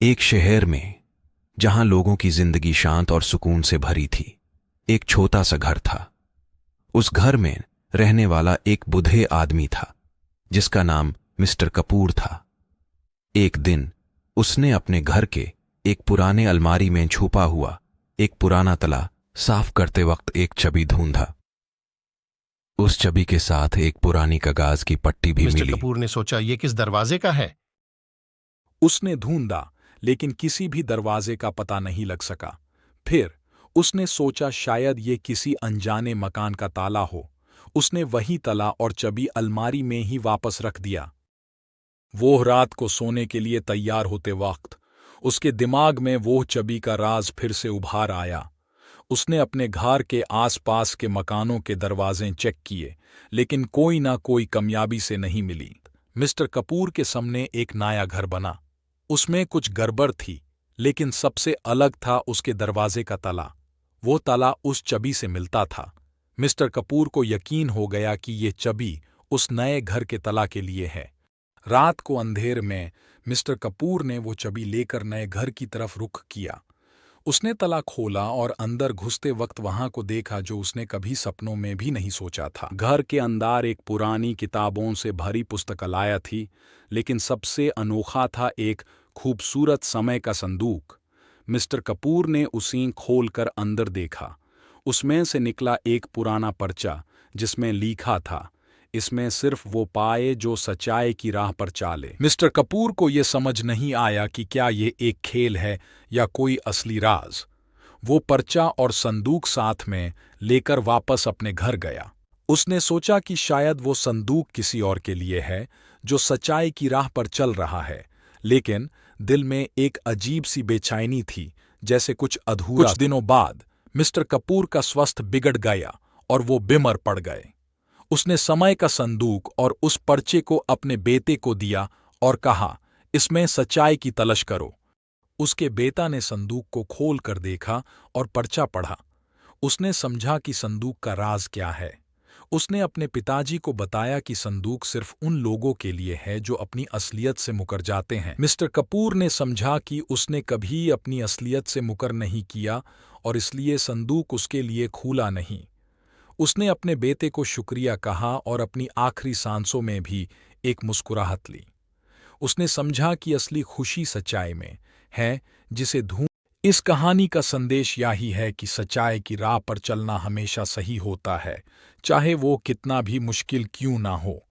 एक शहर में, जहां लोगों की जिंदगी शांत और सुकून से भरी थी, एक छोटा सा घर था। उस घर में रहने वाला एक बूढ़े आदमी था, जिसका नाम मिस्टर कपूर था। एक दिन उसने अपने घर के एक पुराने अलमारी में छुपा हुआ एक पुराना तला साफ करते वक्त एक चाबी ढूंढा। उस चाबी के साथ एक पुरानी कागज की पट्टी भी मिस्टर मिली। कपूर ने सोचा, ये किस दरवाजे का है। उसने ढूंढा, लेकिन किसी भी दरवाजे का पता नहीं लग सका। फिर उसने सोचा शायद ये किसी अनजाने मकान का ताला हो। उसने वही ताला और चाबी अलमारी में ही वापस रख दिया। वो रात को सोने के लिए तैयार होते वक्त उसके दिमाग में वो चाबी का राज फिर से उभार आया। उसने अपने घर के आसपास के मकानों के दरवाजे चेक किए, लेकिन कोई ना कोई कामयाबी से नहीं मिली। मिस्टर कपूर के सामने एक नया घर बना। उसमें कुछ गड़बड़ थी, लेकिन सबसे अलग था उसके दरवाजे का ताला। वो ताला उस चाबी से मिलता था। मिस्टर कपूर को यकीन हो गया कि ये चाबी उस नए घर के ताला के लिए है। रात को अंधेर में मिस्टर कपूर ने वो चाबी लेकर नए घर की तरफ रुख किया। उसने ताला खोला और अंदर घुसते वक्त वहां को देखा जो उसने कभी सपनों में भी नहीं सोचा था। घर के अंदर एक पुरानी किताबों से भरी पुस्तकालय थी, लेकिन सबसे अनोखा था एक खूबसूरत समय का संदूक। मिस्टर कपूर ने उसे खोलकर अंदर देखा। उसमें से निकला एक पुराना पर्चा, जिसमें लिखा था, इसमें सिर्फ वो पाए जो सच्चाई की राह पर चाले। मिस्टर कपूर को ये समझ नहीं आया कि क्या ये एक खेल है या कोई असली राज। वो पर्चा और संदूक साथ में लेकर वापस अपने घर गया। उसने सोचा कि शायद वो संदूक किसी और के लिए है जो सच्चाई की राह पर चल रहा है, लेकिन दिल में एक अजीब सी बेचैनी थी, जैसे कुछ अधूरा। कुछ दिनों बाद मिस्टर कपूर का स्वास्थ्य बिगड़ गया और वो बीमार पड़ गए। उसने समय का संदूक और उस पर्चे को अपने बेटे को दिया और कहा, इसमें सच्चाई की तलाश करो। उसके बेटा ने संदूक को खोल कर देखा और पर्चा पढ़ा। उसने समझा कि संदूक का राज क्या है। उसने अपने पिताजी को बताया कि संदूक सिर्फ उन लोगों के लिए है जो अपनी असलियत से मुकर जाते हैं। मिस्टर कपूर ने समझा कि उसने कभी अपनी असलियत से मुकर नहीं किया और इसलिए संदूक उसके लिए खुला नहीं। उसने अपने बेटे को शुक्रिया कहा और अपनी आखिरी सांसों में भी एक मुस्कुराहट ली। उसने समझा कि असली खुशी सच्चाई में है, जिसे ढूंढ। इस कहानी का संदेश यही है कि सच्चाई की राह पर चलना हमेशा सही होता है, चाहे वो कितना भी मुश्किल क्यों ना हो।